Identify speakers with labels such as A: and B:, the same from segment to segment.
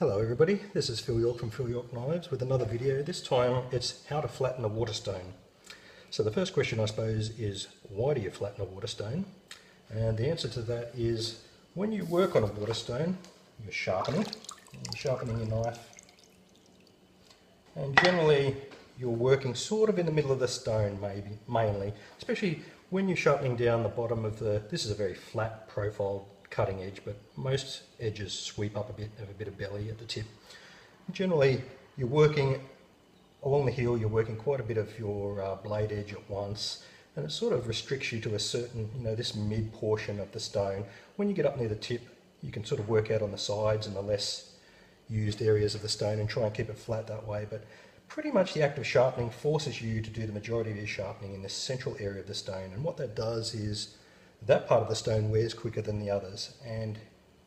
A: Hello everybody, this is Phil York from Phil York Knives with another video. This time it's how to flatten a waterstone. So the first question I suppose is, why do you flatten a waterstone? And the answer to that is, when you work on a waterstone, you're sharpening your knife, and generally you're working sort of in the middle of the stone mainly, especially when you're sharpening down the bottom of this is a very flat profile cutting edge, but most edges sweep up a bit, have a bit of belly at the tip. Generally, you're working along the heel, you're working quite a bit of your blade edge at once, and it sort of restricts you to a certain, this mid portion of the stone. When you get up near the tip, you can sort of work out on the sides and the less used areas of the stone and try and keep it flat that way. But pretty much the act of sharpening forces you to do the majority of your sharpening in this central area of the stone, and what that does is that part of the stone wears quicker than the others, and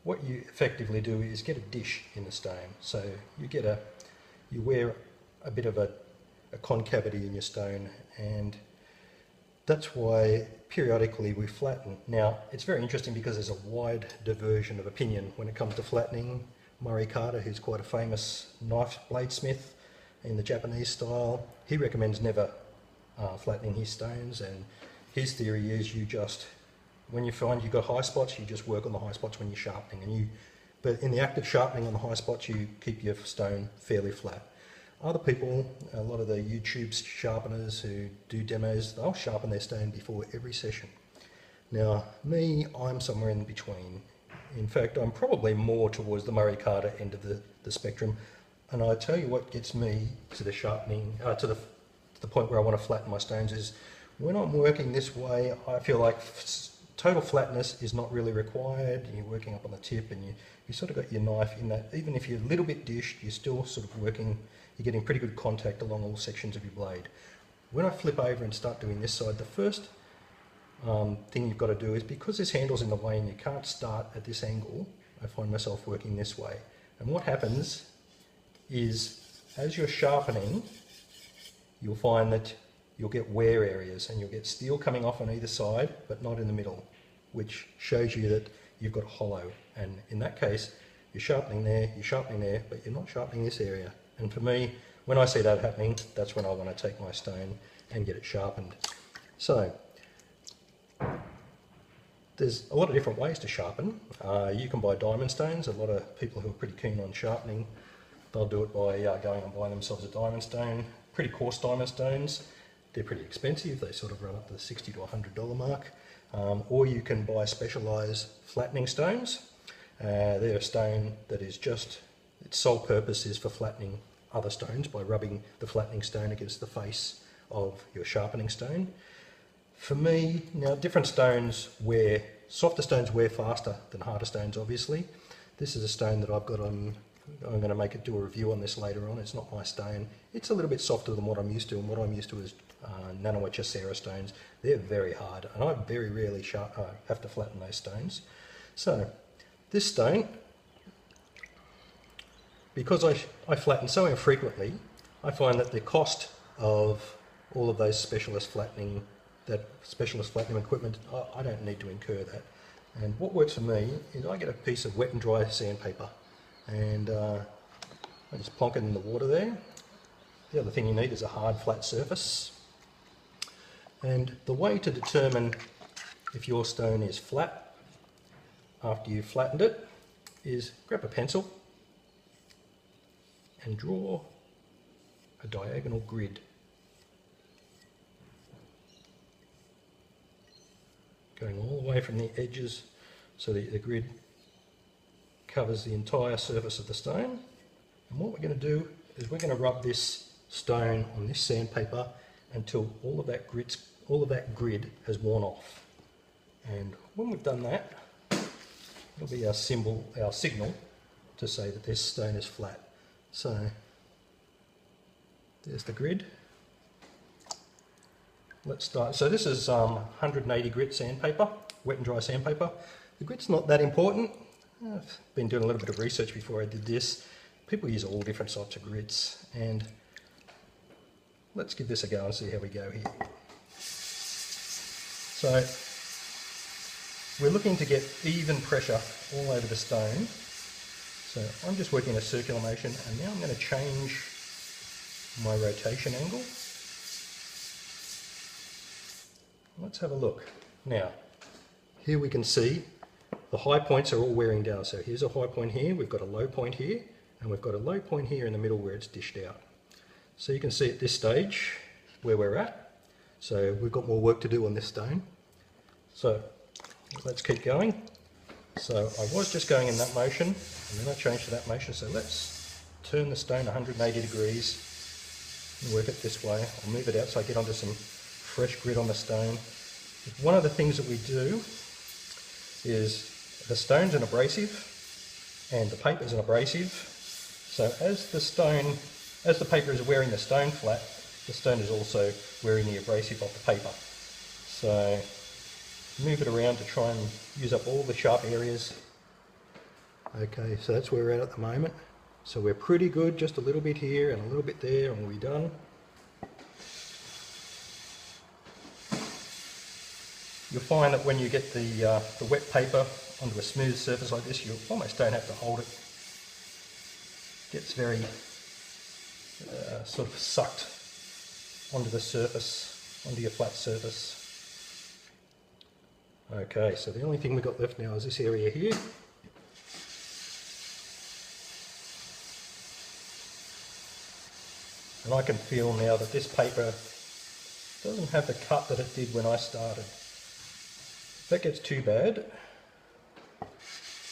A: what you effectively do is get a dish in the stone. So you wear a bit of a concavity in your stone, and that's why periodically we flatten. Now it's very interesting because there's a wide diversion of opinion when it comes to flattening. Murray Carter, who's quite a famous knife bladesmith in the Japanese style, he recommends never flattening his stones, and his theory is when you find you've got high spots, you just work on the high spots when you're sharpening, but in the act of sharpening on the high spots, you keep your stone fairly flat. Other people, a lot of the YouTube sharpeners who do demos, they'll sharpen their stone before every session. Now, me, I'm somewhere in between. In fact, I'm probably more towards the Murray Carter end of the spectrum, and I tell you what gets me to the sharpening, to the point where I want to flatten my stones is when I'm working this way, I feel like total flatness is not really required. You're working up on the tip, and you sort of got your knife in that. Even if you're a little bit dished, you're still sort of working, you're getting pretty good contact along all sections of your blade. When I flip over and start doing this side, the first thing you've got to do is, because this handle's in the way and you can't start at this angle, I find myself working this way. And what happens is, as you're sharpening, you'll find that you'll get wear areas and you'll get steel coming off on either side, but not in the middle, which shows you that you've got a hollow. And in that case, you're sharpening there, but you're not sharpening this area. And for me, when I see that happening, that's when I want to take my stone and get it sharpened. So, there's a lot of different ways to sharpen. You can buy diamond stones. A lot of people who are pretty keen on sharpening, they'll do it by going and buying themselves a diamond stone. Pretty coarse diamond stones. They're pretty expensive. They sort of run up to the $60 to $100 mark. Or you can buy specialised flattening stones. They're a stone that is its sole purpose is for flattening other stones by rubbing the flattening stone against the face of your sharpening stone. For me, now different stones softer stones wear faster than harder stones, obviously. This is a stone that I've got on. I'm going to do a review on this later on. It's not my stone. It's a little bit softer than what I'm used to, and what I'm used to is nano-HSera stones. They're very hard, and I very rarely have to flatten those stones. So this stone, because I flatten so infrequently, I find that the cost of all of those specialist flattening equipment, I don't need to incur that. And what works for me is I get a piece of wet and dry sandpaper, and I just plonk it in the water there. The other thing you need is a hard, flat surface. And the way to determine if your stone is flat after you've flattened it is grab a pencil and draw a diagonal grid. Going all the way from the edges so that the grid covers the entire surface of the stone. And what we're going to do is we're going to rub this stone on this sandpaper until all of that grid has worn off. And when we've done that, it'll be our signal to say that this stone is flat. So there's the grid. Let's start. So this is 180 grit sandpaper, wet and dry sandpaper. The grit's not that important. I've been doing a little bit of research before I did this. People use all different types of grits, and let's give this a go and see how we go here. So we're looking to get even pressure all over the stone So I'm just working a circular motion, and now I'm going to change my rotation angle. Let's have a look. Now, here we can see the high points are all wearing down. So here's a high point here, we've got a low point here, and we've got a low point here in the middle where it's dished out. So you can see at this stage where we're at. So we've got more work to do on this stone. So let's keep going. So I was just going in that motion, and then I changed to that motion. So let's turn the stone 180 degrees and work it this way. I'll move it out so I get onto some fresh grit on the stone. One of the things that we do is the stone's an abrasive and the paper's an abrasive. So as the paper is wearing the stone flat, the stone is also wearing the abrasive off the paper. So move it around to try and use up all the sharp areas. Okay, so that's where we're at the moment. So we're pretty good, just a little bit here and a little bit there, and we'll be done. You'll find that when you get the wet paper onto a smooth surface like this, you almost don't have to hold it. It gets very sort of sucked onto the surface, onto your flat surface. Okay, so the only thing we've got left now is this area here. And I can feel now that this paper doesn't have the cut that it did when I started. If that gets too bad,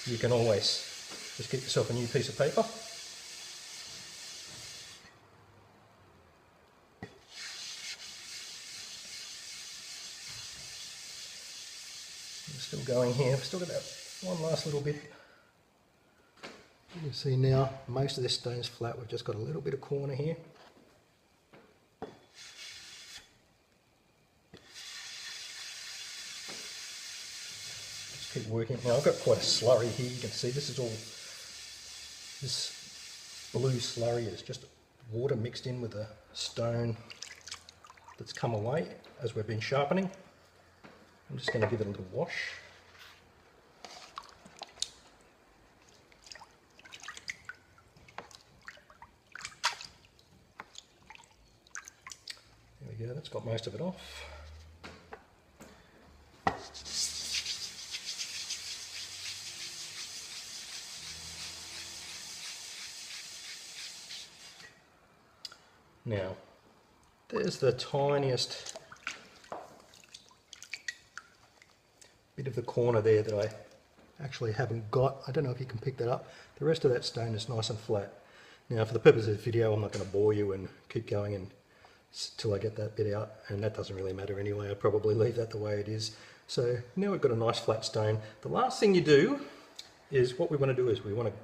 A: you can always just get yourself a new piece of paper. We're still going here, we've still got that one last little bit. You can see now most of this stone's flat, we've just got a little bit of corner here. Keep working. Now I've got quite a slurry here. You can see this is all, this blue slurry is just water mixed in with the stone that's come away as we've been sharpening. I'm just going to give it a little wash. There we go, that's got most of it off. Now, there's the tiniest bit of the corner there that I actually haven't got. I don't know if you can pick that up. The rest of that stone is nice and flat. Now, for the purpose of this video, I'm not going to bore you and keep going until I get that bit out, and that doesn't really matter anyway. I'll probably leave that the way it is. So now we've got a nice flat stone. The last thing you do is, what we want to do is we want to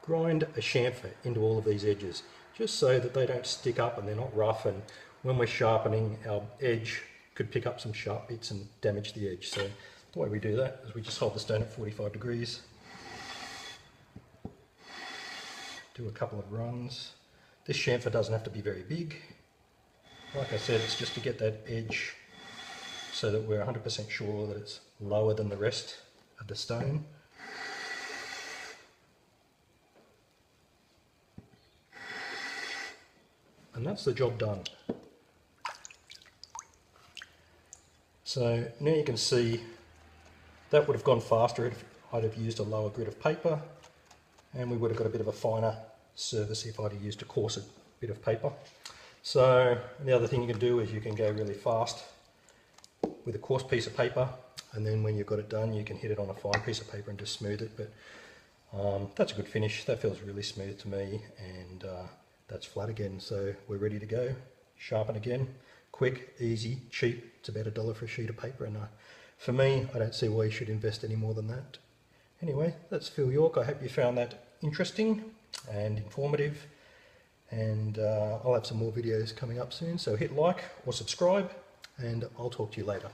A: grind a chamfer into all of these edges, just so that they don't stick up and they're not rough, and when we're sharpening, our edge could pick up some sharp bits and damage the edge. So the way we do that is we just hold the stone at 45 degrees, do a couple of runs. This chamfer doesn't have to be very big. Like I said, it's just to get that edge so that we're 100% sure that it's lower than the rest of the stone. And that's the job done. So now you can see that would have gone faster if I'd have used a lower grit of paper, and we would have got a bit of a finer surface if I'd have used a coarser bit of paper. So the other thing you can do is you can go really fast with a coarse piece of paper, and then when you've got it done you can hit it on a fine piece of paper and just smooth it. But that's a good finish. That feels really smooth to me, and that's flat again. So we're ready to go. Sharpen again. Quick, easy, cheap. It's about $1 for a sheet of paper, and for me, I don't see why you should invest any more than that. Anyway, that's Phil York. I hope you found that interesting and informative, and I'll have some more videos coming up soon, so hit like or subscribe, and I'll talk to you later.